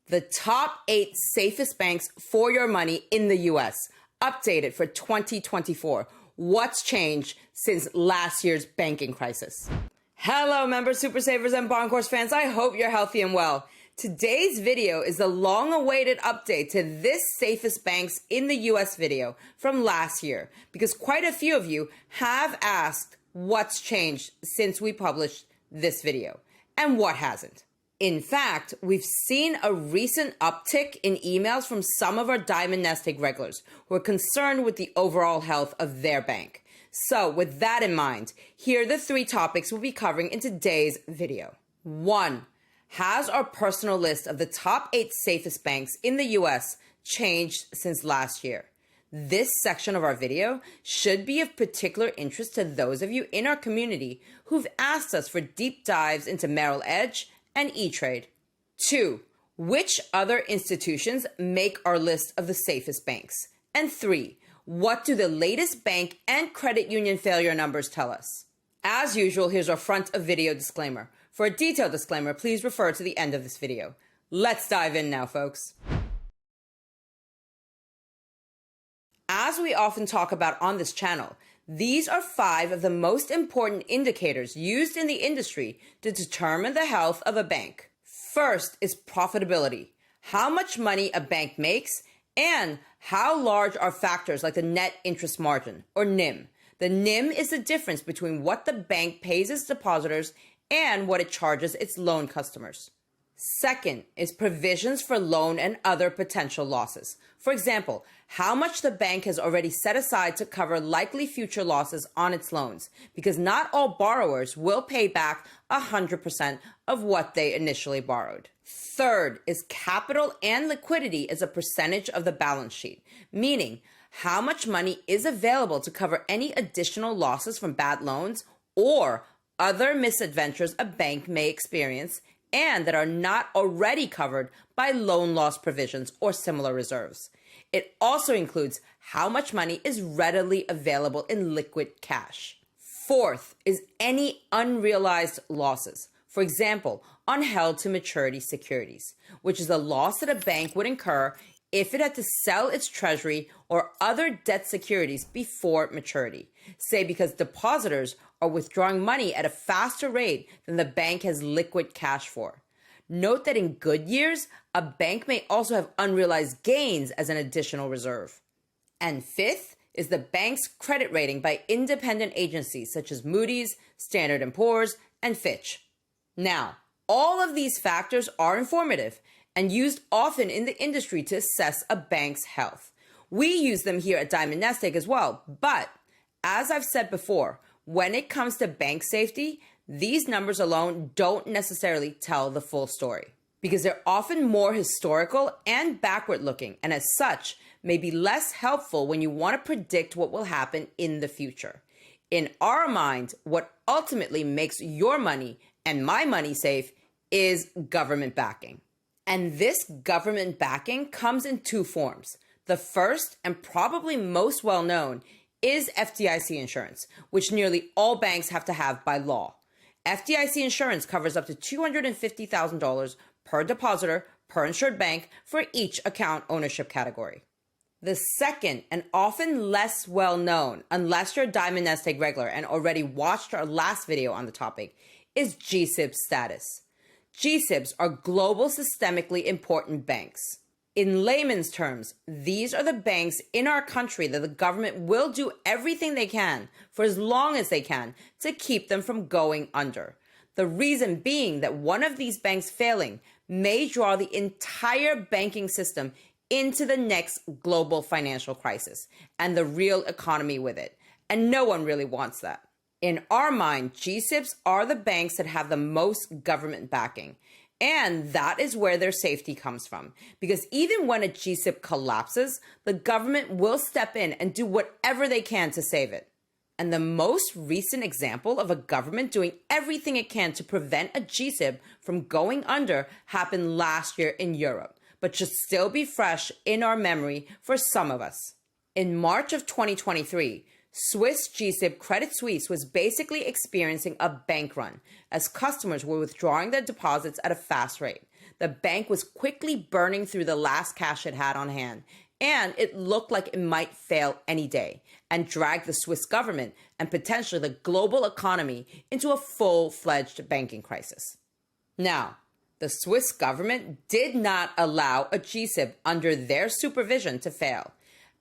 The top 8 safest banks for your money in the US, updated for 2024. What's changed since last year's banking crisis? Hello, members, super savers, and bond course fans. I hope you're healthy and well. Today's video is the long-awaited update to this safest banks in the US video from last year, because quite a few of you have asked what's changed since we published this video, and what hasn't. In fact, we've seen a recent uptick in emails from some of our Diamond NestEgg regulars who are concerned with the overall health of their bank. So with that in mind, here are the 3 topics we'll be covering in today's video. 1. Has our personal list of the top 8 safest banks in the US changed since last year? This section of our video should be of particular interest to those of you in our community who've asked us for deep dives into Merrill Edge and E-Trade. 2. Which other institutions make our list of the safest banks? And 3. What do the latest bank and credit union failure numbers tell us? As usual, here's our front of video disclaimer. For a detailed disclaimer, please refer to the end of this video. Let's dive in now, folks. As we often talk about on this channel, these are 5 of the most important indicators used in the industry to determine the health of a bank. First is profitability, how much money a bank makes, and how large are factors like the net interest margin, or NIM. The NIM is the difference between what the bank pays its depositors and what it charges its loan customers. Second is provisions for loan and other potential losses. For example, how much the bank has already set aside to cover likely future losses on its loans, because not all borrowers will pay back 100% of what they initially borrowed. Third is capital and liquidity as a percentage of the balance sheet, meaning how much money is available to cover any additional losses from bad loans or other misadventures a bank may experience and that are not already covered by loan loss provisions or similar reserves. It also includes how much money is readily available in liquid cash. Fourth is any unrealized losses. For example, on held-to-maturity securities, which is a loss that a bank would incur if it had to sell its treasury or other debt securities before maturity, say because depositors are withdrawing money at a faster rate than the bank has liquid cash for. Note that in good years, a bank may also have unrealized gains as an additional reserve. And fifth is the bank's credit rating by independent agencies such as Moody's, Standard & Poor's, and Fitch. Now, all of these factors are informative and used often in the industry to assess a bank's health. We use them here at Diamond NestEgg as well, but as I've said before, when it comes to bank safety, these numbers alone don't necessarily tell the full story, because they're often more historical and backward-looking, and as such, may be less helpful when you want to predict what will happen in the future. In our mind, what ultimately makes your money and my money safe is government backing. And this government backing comes in 2 forms. The first, and probably most well known, is FDIC insurance, which nearly all banks have to have by law. FDIC insurance covers up to $250,000 per depositor per insured bank for each account ownership category. The second, and often less well known, unless you're a Diamond NestEgg regular and already watched our last video on the topic, is GSIB status. GSIBs are global systemically important banks. In layman's terms, these are the banks in our country that the government will do everything they can for as long as they can to keep them from going under. The reason being that one of these banks failing may draw the entire banking system into the next global financial crisis and the real economy with it. And no one really wants that. In our mind, GSIBs are the banks that have the most government backing. And that is where their safety comes from. Because even when a GSIB collapses, the government will step in and do whatever they can to save it. And the most recent example of a government doing everything it can to prevent a GSIB from going under happened last year in Europe, but should still be fresh in our memory for some of us. In March of 2023, Swiss GSIB Credit Suisse was basically experiencing a bank run as customers were withdrawing their deposits at a fast rate. the bank was quickly burning through the last cash it had on hand, and it looked like it might fail any day and drag the Swiss government and potentially the global economy into a full-fledged banking crisis. Now, the Swiss government did not allow a GSIB under their supervision to fail.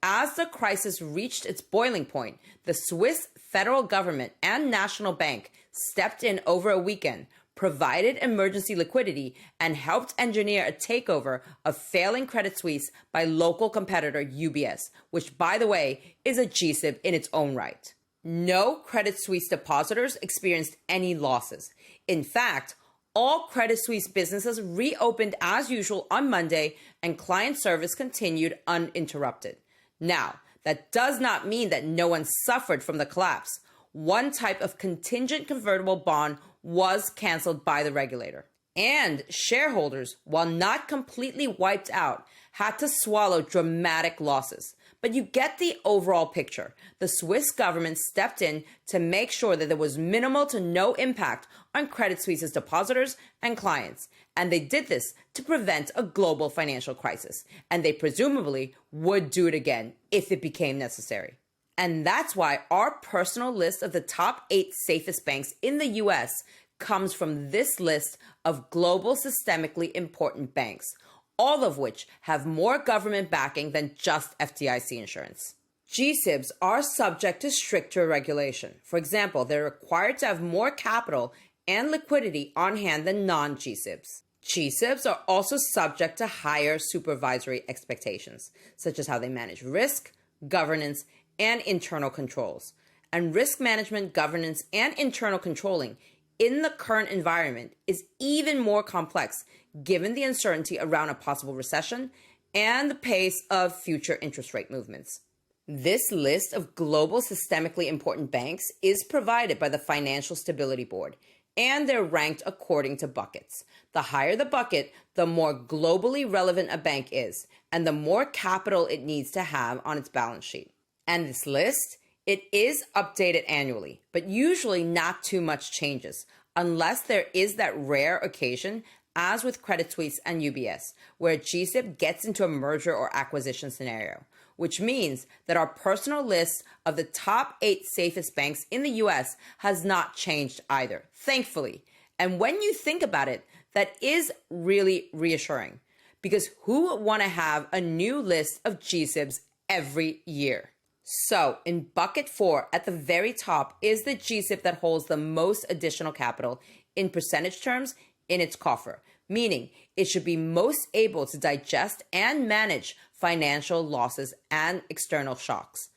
As the crisis reached its boiling point, the Swiss federal government and national bank stepped in over a weekend, provided emergency liquidity, and helped engineer a takeover of failing Credit Suisse by local competitor UBS, which, by the way, is a GSIB in its own right. No Credit Suisse depositors experienced any losses. In fact, all Credit Suisse businesses reopened as usual on Monday, and client service continued uninterrupted. Now, that does not mean that no one suffered from the collapse. One type of contingent convertible bond was canceled by the regulator. And shareholders, while not completely wiped out, had to swallow dramatic losses. But you get the overall picture. The Swiss government stepped in to make sure that there was minimal to no impact on Credit Suisse's depositors and clients. And they did this to prevent a global financial crisis. And they presumably would do it again if it became necessary. And that's why our personal list of the top 8 safest banks in the US comes from this list of global systemically important banks, all of which have more government backing than just FDIC insurance. GSIBs are subject to stricter regulation. For example, they're required to have more capital and liquidity on hand than non-GSIBs. GSIBs are also subject to higher supervisory expectations, such as how they manage risk, governance, and internal controls. And risk management, governance, and internal controlling in the current environment is even more complex given the uncertainty around a possible recession and the pace of future interest rate movements. This list of global systemically important banks is provided by the Financial Stability Board, and they're ranked according to buckets. The higher the bucket, the more globally relevant a bank is, and the more capital it needs to have on its balance sheet. And this list, it is updated annually, but usually not too much changes, unless there is that rare occasion, as with Credit Suisse and UBS, where a GSIB gets into a merger or acquisition scenario, which means that our personal list of the top 8 safest banks in the US has not changed either, thankfully. And when you think about it, that is really reassuring, because who would want to have a new list of GSIBs every year? So in bucket 4 at the very top is the GSIB that holds the most additional capital in percentage terms in its coffer, meaning it should be most able to digest and manage financial losses and external shocks.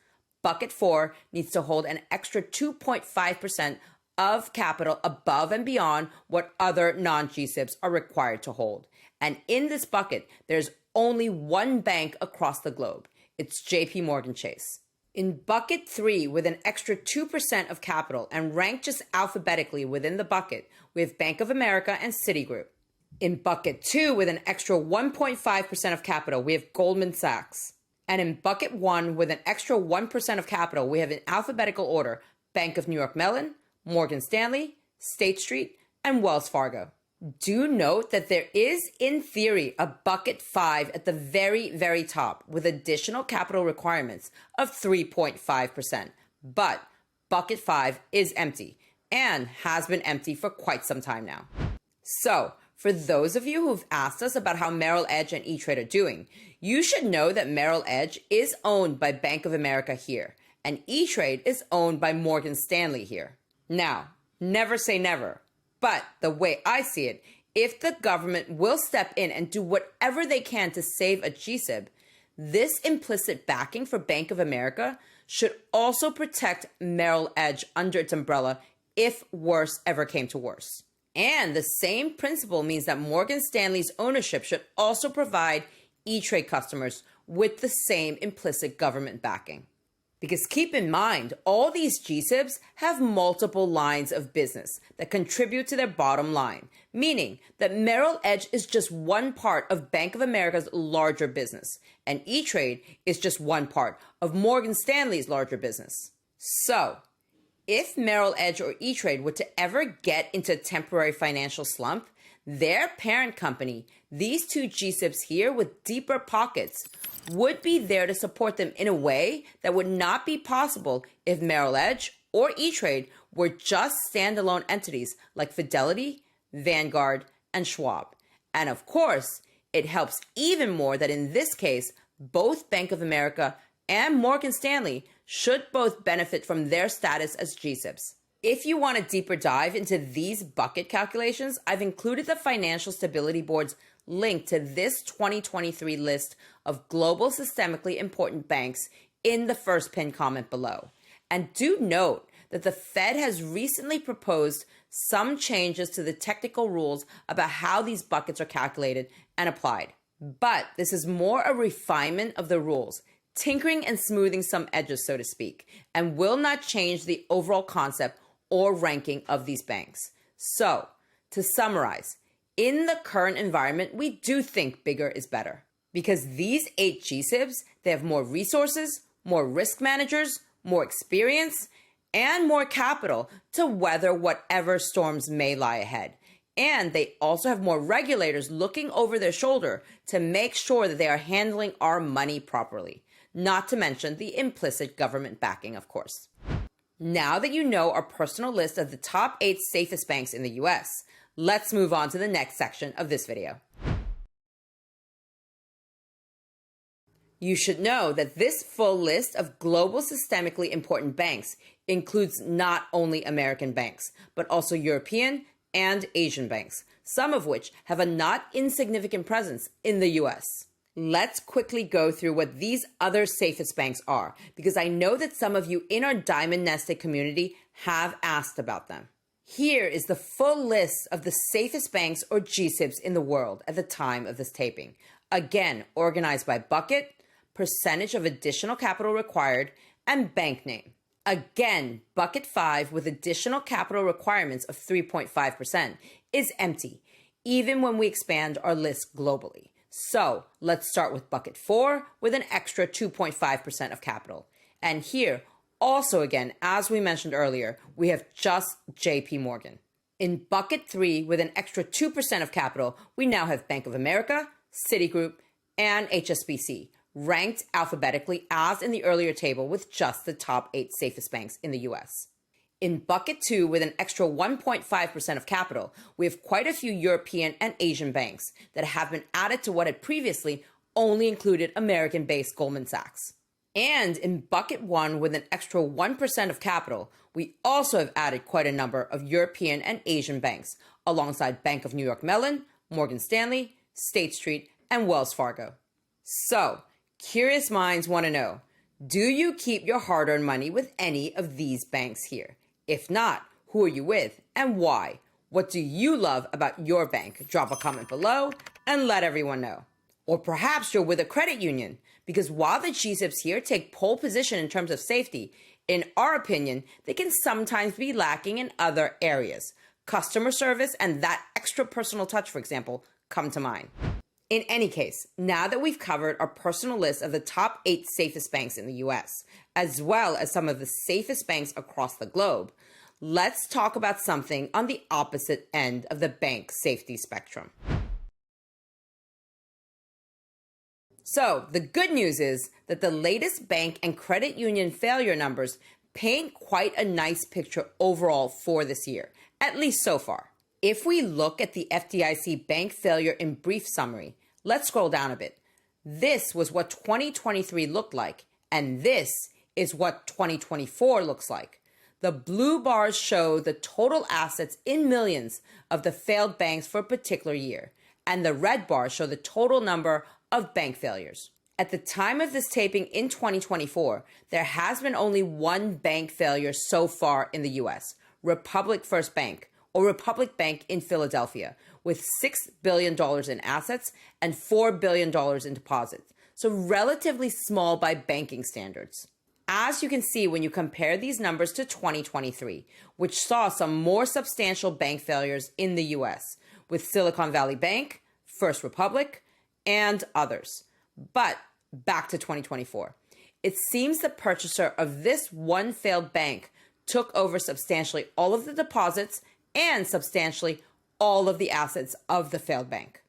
Bucket 4 needs to hold an extra 2.5% of capital above and beyond what other non-GSIBs are required to hold. And in this bucket, there's only one bank across the globe. It's JP Morgan Chase. In bucket 3, with an extra 2% of capital and ranked just alphabetically within the bucket, we have Bank of America and Citigroup. In bucket 2, with an extra 1.5% of capital, we have Goldman Sachs. And in bucket 1, with an extra 1% of capital, we have in alphabetical order Bank of New York Mellon, Morgan Stanley, State Street, and Wells Fargo. Do note that there is, in theory, a bucket 5 at the very, very top with additional capital requirements of 3.5%. But bucket 5 is empty and has been empty for quite some time now. So, for those of you who've asked us about how Merrill Edge and E-Trade are doing, you should know that Merrill Edge is owned by Bank of America here, and E-Trade is owned by Morgan Stanley here. Now, never say never. But the way I see it, if the government will step in and do whatever they can to save a GSIB, this implicit backing for Bank of America should also protect Merrill Edge under its umbrella if worse ever came to worse. And the same principle means that Morgan Stanley's ownership should also provide E-Trade customers with the same implicit government backing. Because keep in mind, all these GSIBs have multiple lines of business that contribute to their bottom line, meaning that Merrill Edge is just one part of Bank of America's larger business, and E-Trade is just one part of Morgan Stanley's larger business. So, if Merrill Edge or E-Trade were to ever get into a temporary financial slump, Their parent company, these two G-SIBs here with deeper pockets, would be there to support them in a way that would not be possible if Merrill Edge or E-Trade were just standalone entities like Fidelity, Vanguard, and Schwab. And of course, it helps even more that in this case, both Bank of America and Morgan Stanley should both benefit from their status as G-SIBs. If you want a deeper dive into these bucket calculations, I've included the Financial Stability Board's link to this 2023 list of global systemically important banks in the first pinned comment below. And do note that the Fed has recently proposed some changes to the technical rules about how these buckets are calculated and applied. But this is more a refinement of the rules, tinkering and smoothing some edges, so to speak, and will not change the overall concept or ranking of these banks. So, to summarize, in the current environment, we do think bigger is better. Because these 8 G-SIBs, they have more resources, more risk managers, more experience, and more capital to weather whatever storms may lie ahead. And they also have more regulators looking over their shoulder to make sure that they are handling our money properly. Not to mention the implicit government backing, of course. Now that you know our personal list of the top 8 safest banks in the US, let's move on to the next section of this video. You should know that this full list of global systemically important banks includes not only American banks, but also European and Asian banks, some of which have a not insignificant presence in the US. Let's quickly go through what these other safest banks are, because I know that some of you in our Diamond NestEgg community have asked about them. Here is the full list of the safest banks or G-SIBs in the world at the time of this taping. Again, organized by bucket, percentage of additional capital required, and bank name. Again, bucket 5 with additional capital requirements of 3.5% is empty, even when we expand our list globally. So let's start with bucket 4 with an extra 2.5% of capital. And here, also again, as we mentioned earlier, we have just JP Morgan. In bucket 3 with an extra 2% of capital, we now have Bank of America, Citigroup, and HSBC, ranked alphabetically as in the earlier table with just the top 8 safest banks in the US. In bucket 2, with an extra 1.5% of capital, we have quite a few European and Asian banks that have been added to what had previously only included American-based Goldman Sachs. And in bucket 1, with an extra 1% of capital, we also have added quite a number of European and Asian banks, alongside Bank of New York Mellon, Morgan Stanley, State Street, and Wells Fargo. So, curious minds want to know, do you keep your hard-earned money with any of these banks here? If not, who are you with and why? What do you love about your bank? Drop a comment below and let everyone know. Or perhaps you're with a credit union, because while the G-SIBs here take pole position in terms of safety, in our opinion, they can sometimes be lacking in other areas. Customer service and that extra personal touch, for example, come to mind. In any case, now that we've covered our personal list of the top 8 safest banks in the US, as well as some of the safest banks across the globe, let's talk about something on the opposite end of the bank safety spectrum. So, the good news is that the latest bank and credit union failure numbers paint quite a nice picture overall for this year, at least so far. If we look at the FDIC bank failure in brief summary, let's scroll down a bit. This was what 2023 looked like, and this is what 2024 looks like. The blue bars show the total assets in millions of the failed banks for a particular year, and the red bars show the total number of bank failures. At the time of this taping in 2024, there has been only one bank failure so far in the US, Republic First Bank, or Republic Bank in Philadelphia, with $6 billion in assets and $4 billion in deposits, so relatively small by banking standards. As you can see when you compare these numbers to 2023, which saw some more substantial bank failures in the US, with Silicon Valley Bank, First Republic, and others. But back to 2024. It seems the purchaser of this one failed bank took over substantially all of the deposits and substantially all of the assets of the failed bank.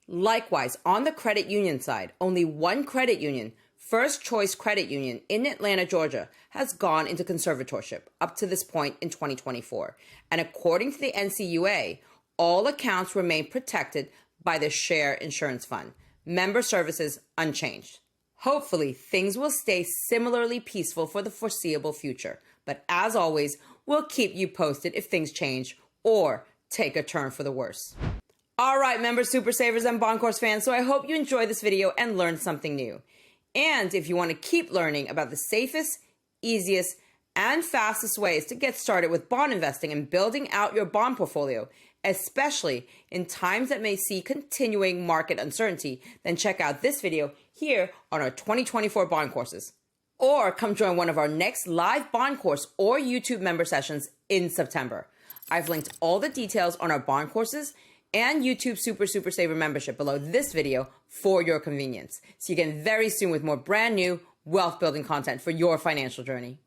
Likewise, on the credit union side, only one credit union, First Choice Credit Union in Atlanta, Georgia, has gone into conservatorship up to this point in 2024. And according to the NCUA, all accounts remain protected by the Share Insurance Fund. Member services unchanged. Hopefully, things will stay similarly peaceful for the foreseeable future. But as always, we'll keep you posted if things change or take a turn for the worse. All right, members, super savers, and bond course fans, so I hope you enjoyed this video and learned something new. And if you want to keep learning about the safest, easiest, and fastest ways to get started with bond investing and building out your bond portfolio, especially in times that may see continuing market uncertainty, then check out this video here on our 2024 bond courses. Or come join one of our next live bond course or YouTube member sessions in September. I've linked all the details on our bond courses and YouTube Super Saver membership below this video for your convenience. See you again very soon with more brand new wealth building content for your financial journey.